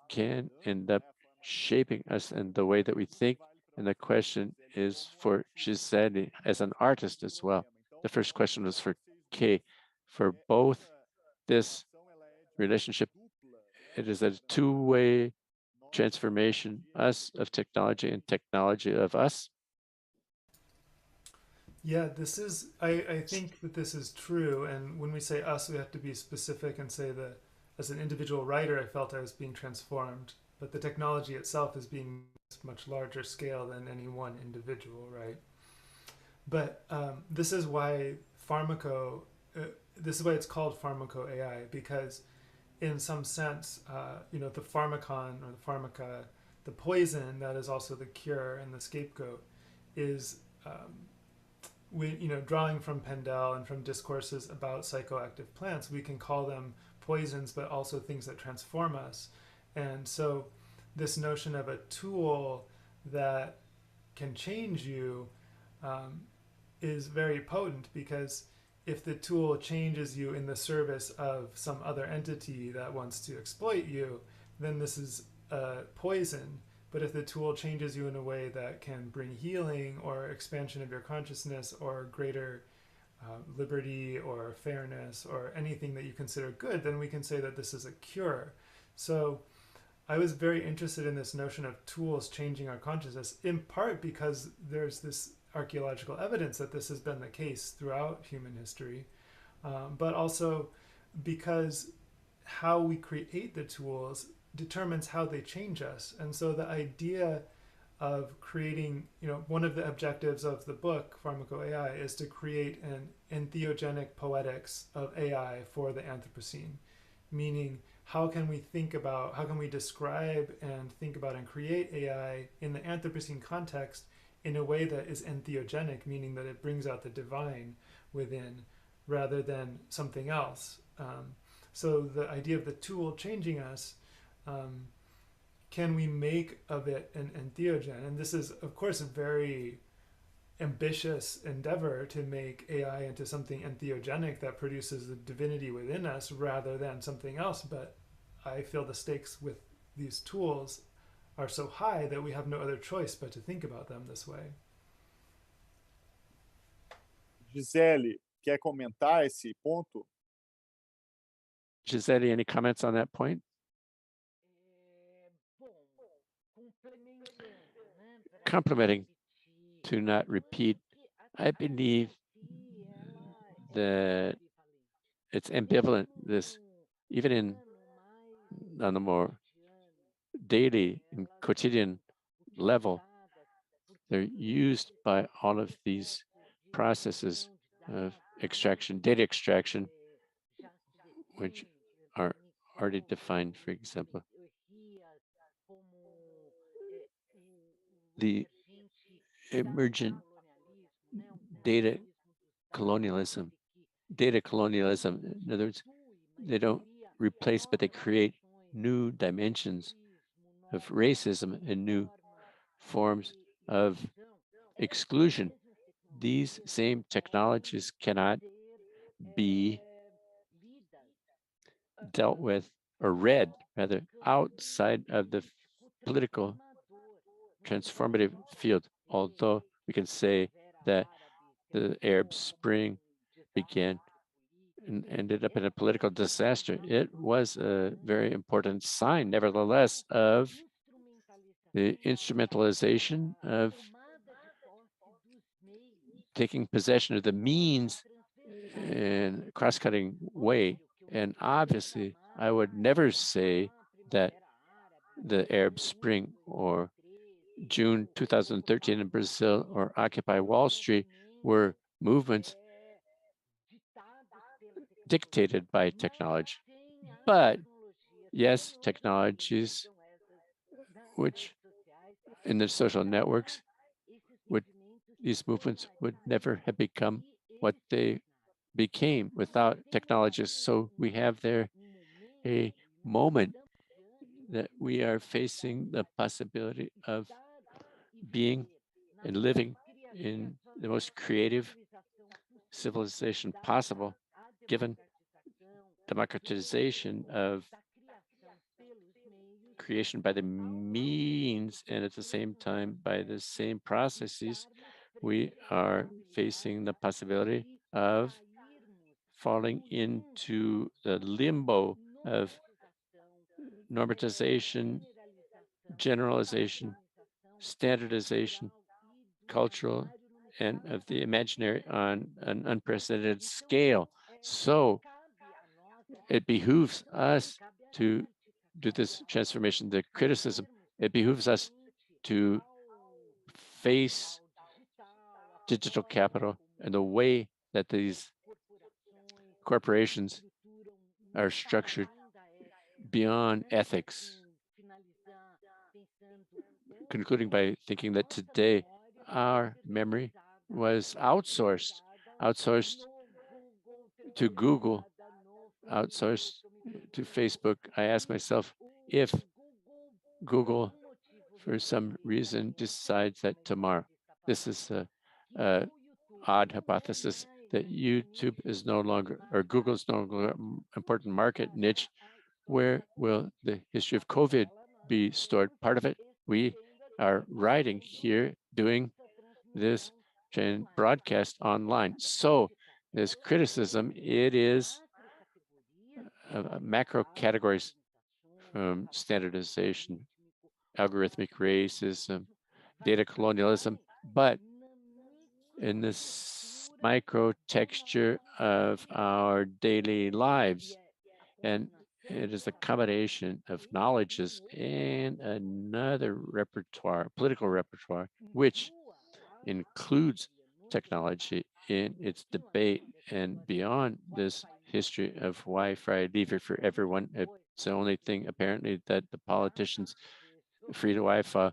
Speaker 4: can end up shaping us in the way that we think? And the question is for Giselle as an artist as well. The first question was for Kay. For both this relationship, it is a two-way transformation, us of technology and technology of us.
Speaker 5: Yeah, I think that this is true. And when we say us, we have to be specific and say that as an individual writer, I felt I was being transformed. But the technology itself is being much larger scale than any one individual, right? But this is why this is why it's called pharmaco AI, because in some sense, the pharmacon or the pharmaca, the poison that is also the cure and the scapegoat, is drawing from Pendel and from discourses about psychoactive plants, we can call them poisons, but also things that transform us. And so this notion of a tool that can change you is very potent, because if the tool changes you in the service of some other entity that wants to exploit you, then this is a poison. But if the tool changes you in a way that can bring healing or expansion of your consciousness or greater liberty or fairness or anything that you consider good, then we can say that this is a cure. So I was very interested in this notion of tools changing our consciousness, in part because there's this archaeological evidence that this has been the case throughout human history, but also because how we create the tools determines how they change us. And so the idea of creating, one of the objectives of the book, Pharmaco AI, is to create an entheogenic poetics of AI for the Anthropocene, meaning how can we describe and think about and create AI in the Anthropocene context in a way that is entheogenic, meaning that it brings out the divine within rather than something else. So the idea of the tool changing us, can we make of it an entheogen? And this is, of course, a very ambitious endeavor to make AI into something entheogenic that produces the divinity within us rather than something else. But I feel the stakes with these tools are so high that we have no other choice but to think about them this way.
Speaker 3: Gisele, quer comentar esse ponto?
Speaker 4: Giselle, any comments on that point? Complementing, to not repeat, I believe that it's ambivalent, this, even on the more daily and quotidian level, they're used by all of these processes of extraction, data extraction, which are already defined. For example, the emergent data colonialism. In other words, they don't replace, but they create new dimensions of racism and new forms of exclusion. These same technologies cannot be dealt with or read, rather, outside of the political transformative field. Although we can say that the Arab Spring began and ended up in a political disaster, it was a very important sign, nevertheless, of the instrumentalization of taking possession of the means in a cross-cutting way. And obviously, I would never say that the Arab Spring or June 2013 in Brazil or Occupy Wall Street were movements dictated by technology. But yes, technologies which in the social networks these movements would never have become what they became without technologies. So we have there a moment that we are facing the possibility of being and living in the most creative civilization possible, given democratization of creation by the means, and at the same time by the same processes. We are facing the possibility of falling into the limbo of normatization, generalization, standardization, cultural, and of the imaginary on an unprecedented scale. So it behooves us to do this transformation, the criticism. It behooves us to face digital capital and the way that these corporations are structured beyond ethics, concluding by thinking that today our memory was outsourced to Google, outsourced to Facebook. I ask myself, if Google, for some reason, decides that tomorrow, this is a odd hypothesis, that YouTube is no longer, or Google is no longer an important market niche, where will the history of COVID be stored? Part of it, we are writing here, doing this broadcast online. So this criticism, it is macro categories from standardization, algorithmic racism, data colonialism, but in this micro texture of our daily lives. And it is a combination of knowledges and another repertoire, political repertoire, which includes technology in its debate. And beyond this history of why Friday leave it for everyone, It's the only thing apparently that the politicians, free to Wi-Fi,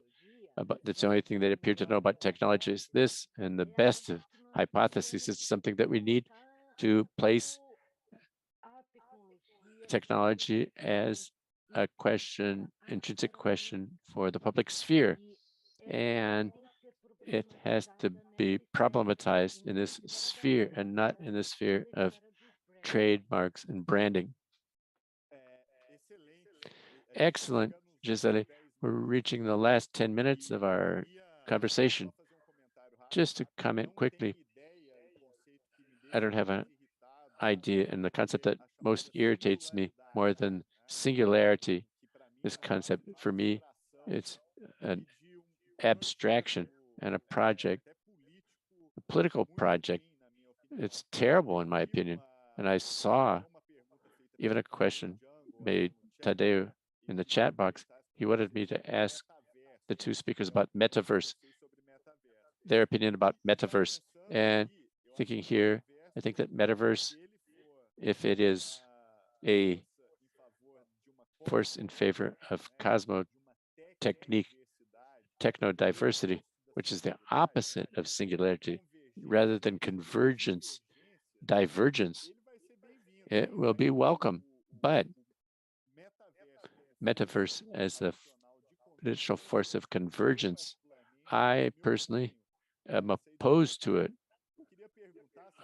Speaker 4: that's the only thing they appear to know about technology is this, and the best of hypotheses is something that we need to place technology as a question, intrinsic question for the public sphere. And it has to be problematized in this sphere and not in the sphere of trademarks and branding. Excellent, Gisele. We're reaching the last 10 minutes of our conversation. Just to comment quickly, I don't have an idea, and the concept that most irritates me more than singularity, this concept, for me, it's an abstraction and a project, a political project. It's terrible in my opinion. And I saw even a question made Tadeu in the chat box. He wanted me to ask the two speakers about metaverse, their opinion about metaverse. And thinking here, I think that metaverse, if it is a force in favor of cosmotechnique, technodiversity, which is the opposite of singularity, rather than convergence, divergence, it will be welcome. But metaverse as a additional force of convergence, I personally am opposed to it.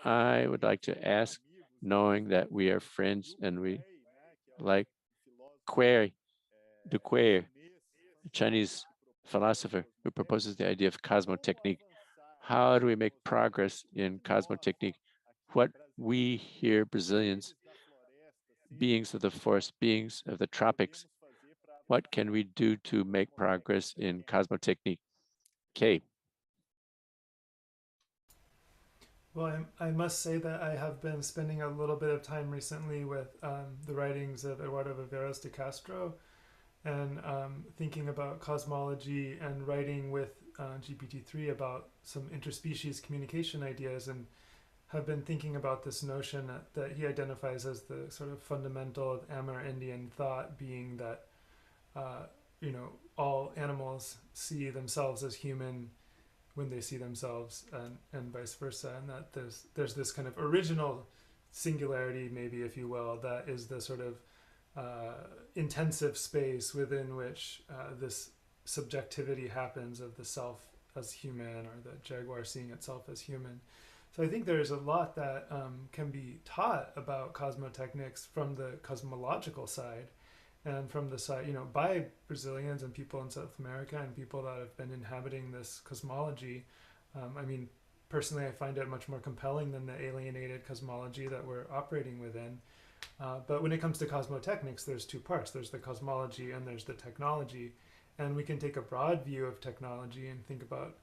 Speaker 4: I would like to ask, knowing that we are friends and we like Duquesne, a Chinese philosopher who proposes the idea of cosmotechnique. How do we make progress in cosmotechnique? What we here, Brazilians, beings of the forest, beings of the tropics, what can we do to make progress in cosmotechnique? K.
Speaker 5: Well, I must say that I have been spending a little bit of time recently with the writings of Eduardo Viveros de Castro, and thinking about cosmology and writing with GPT-3 about some interspecies communication ideas, and have been thinking about this notion that he identifies as the sort of fundamental of Amerindian thought, being that all animals see themselves as human when they see themselves, and vice versa, and that there's this kind of original singularity, maybe, if you will, that is the sort of intensive space within which this subjectivity happens of the self as human, or the jaguar seeing itself as human. So I think there's a lot that can be taught about cosmotechnics from the cosmological side, and from the side, by Brazilians and people in South America and people that have been inhabiting this cosmology. Personally, I find it much more compelling than the alienated cosmology that we're operating within. But when it comes to cosmotechnics, there's two parts. There's the cosmology and there's the technology. And we can take a broad view of technology and think about,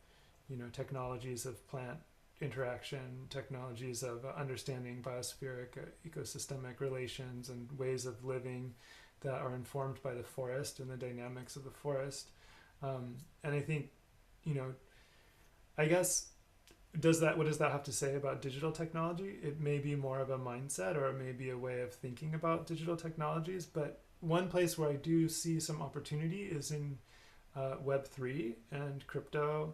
Speaker 5: technologies of plant interaction, technologies of understanding biospheric, ecosystemic relations and ways of living that are informed by the forest and the dynamics of the forest. And I think, I guess, what does that have to say about digital technology? It may be more of a mindset, or it may be a way of thinking about digital technologies. But one place where I do see some opportunity is in Web3 and crypto,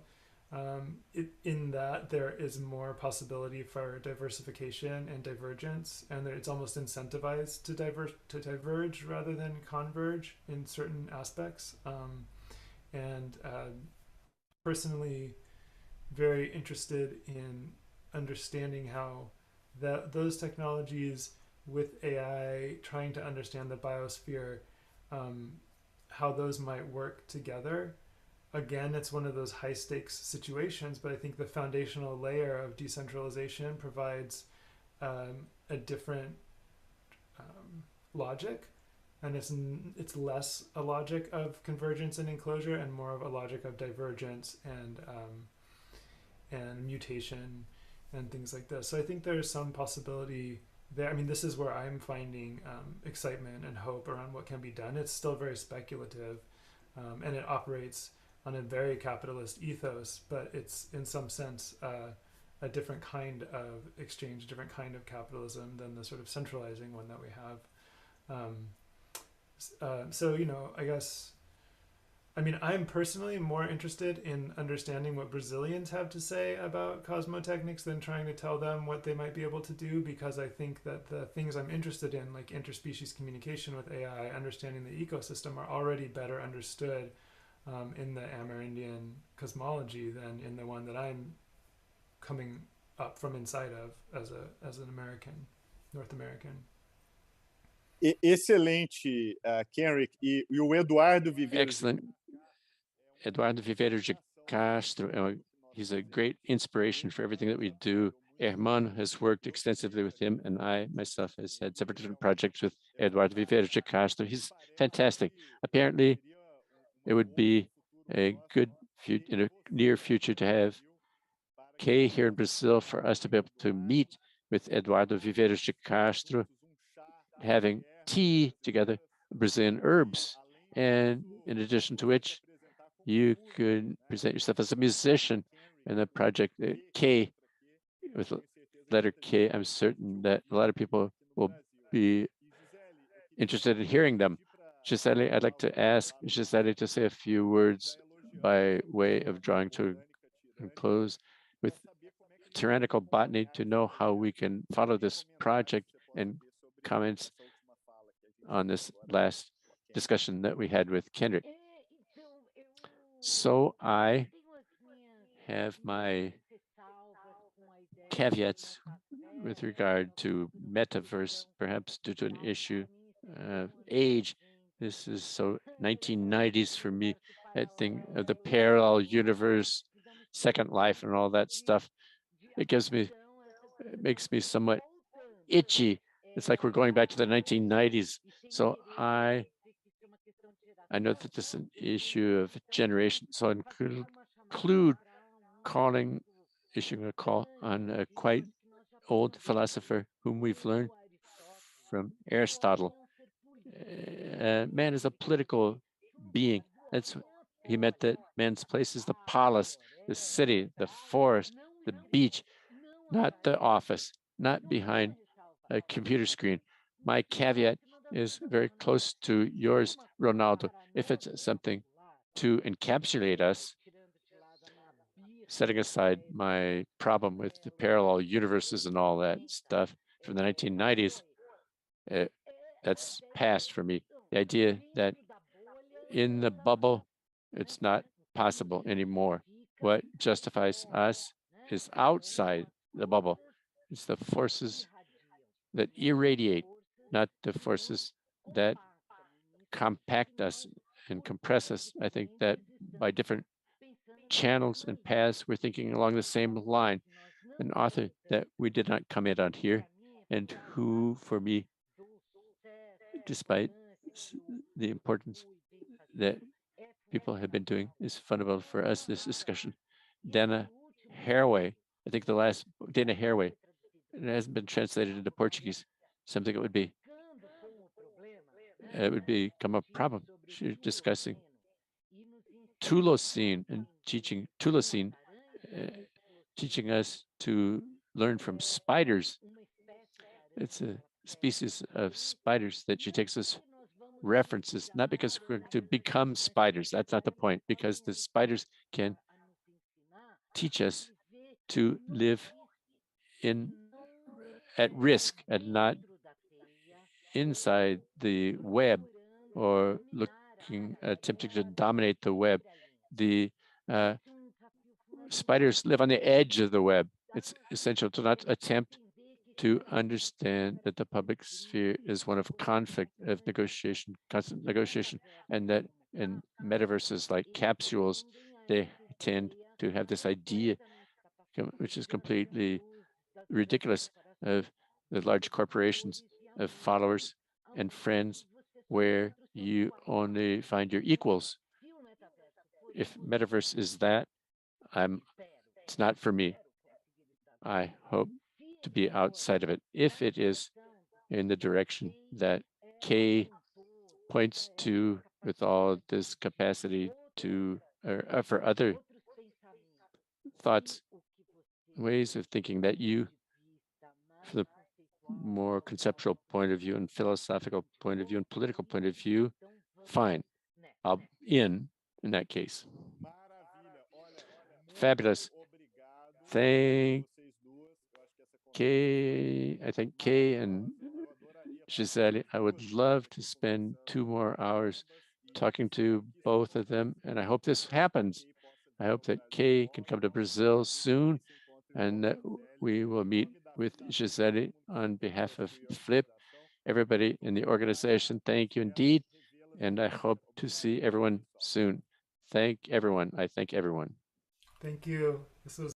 Speaker 5: in that there is more possibility for diversification and divergence, and that it's almost incentivized to diverge rather than converge in certain aspects. Personally, very interested in understanding how those technologies with AI, trying to understand the biosphere, how those might work together. Again, it's one of those high stakes situations, but I think the foundational layer of decentralization provides a different logic, and it's less a logic of convergence and enclosure, and more of a logic of divergence and mutation and things like this. So I think there's some possibility there. This is where I'm finding excitement and hope around what can be done. It's still very speculative, and it operates on a very capitalist ethos, but it's in some sense a different kind of exchange, different kind of capitalism than the sort of centralizing one that we have. So, you know, I guess, I mean, I'm personally more interested in understanding what Brazilians have to say about cosmotechnics than trying to tell them what they might be able to do, because I think that the things I'm interested in, like interspecies communication with AI, understanding the ecosystem, are already better understood in the Amerindian cosmology than in the one that I'm coming up from inside of as an American, North American.
Speaker 3: Excelente, Kenrick. E o Eduardo Viveiro.
Speaker 4: Excellent. Eduardo Viveiro de Castro, he's a great inspiration for everything that we do. Herman has worked extensively with him, and I myself has had several different projects with Eduardo Viveiro de Castro. He's fantastic. Apparently, it would be a good in a near future to have K here in Brazil for us to be able to meet with Eduardo Viveiro de Castro, having tea together, Brazilian herbs, and in addition to which, you could present yourself as a musician in the project K, with letter K. I'm certain that a lot of people will be interested in hearing them. Giselle, I'd like to ask Giselle to say a few words by way of drawing to a close with tyrannical botany, to know how we can follow this project, and comments on this last discussion that we had with Kendrick. So I have my caveats with regard to metaverse, perhaps due to an issue of age. This is so 1990s for me. I think of the parallel universe, Second Life, and all that stuff. It makes me somewhat itchy. It's like we're going back to the 1990s. So I know that this is an issue of generation. So I include issuing a call on a quite old philosopher whom we've learned from Aristotle. Man is a political being. He meant that man's place is the palace, the city, the forest, the beach, not the office, not behind a computer screen. My caveat is very close to yours, Ronaldo. If it's something to encapsulate us, setting aside my problem with the parallel universes and all that stuff from the 1990s, that's past for me. The idea that in the bubble, it's not possible anymore. What justifies us is outside the bubble. It's the forces that irradiate, not the forces that compact us and compress us. I think that by different channels and paths, we're thinking along the same line. An author that we did not comment on here, and who, for me, despite the importance that people have been doing, is fundamental for us, this discussion. Dana Haraway, I think the last, Dana Haraway, it hasn't been translated into Portuguese, something it would become a problem. She's discussing Tulosine and teaching Tulosine, teaching us to learn from spiders. It's a species of spiders that she takes us references, not because we're to become spiders. That's not the point, because the spiders can teach us to live at risk and not inside the web or attempting to dominate the web. The spiders live on the edge of the web. It's essential to not attempt to understand that the public sphere is one of conflict, of negotiation, constant negotiation, and that in metaverses like capsules, they tend to have this idea, which is completely ridiculous, of the large corporations, of followers and friends, where you only find your equals. If metaverse is that, it's not for me. I hope to be outside of it. If it is in the direction that K points to, with all this capacity to, for other thoughts, ways of thinking that you, for the more conceptual point of view and philosophical point of view and political point of view, fine. I'll in that case. Fabulous. Thank Kay. I think Kay and Giselle. I would love to spend 2 more hours talking to both of them, and I hope this happens. I hope that Kay can come to Brazil soon, and that we will meet with Giselle on behalf of Flip. Everybody in the organization, thank you indeed, and I hope to see everyone soon. Thank everyone. I thank everyone.
Speaker 5: Thank you. This was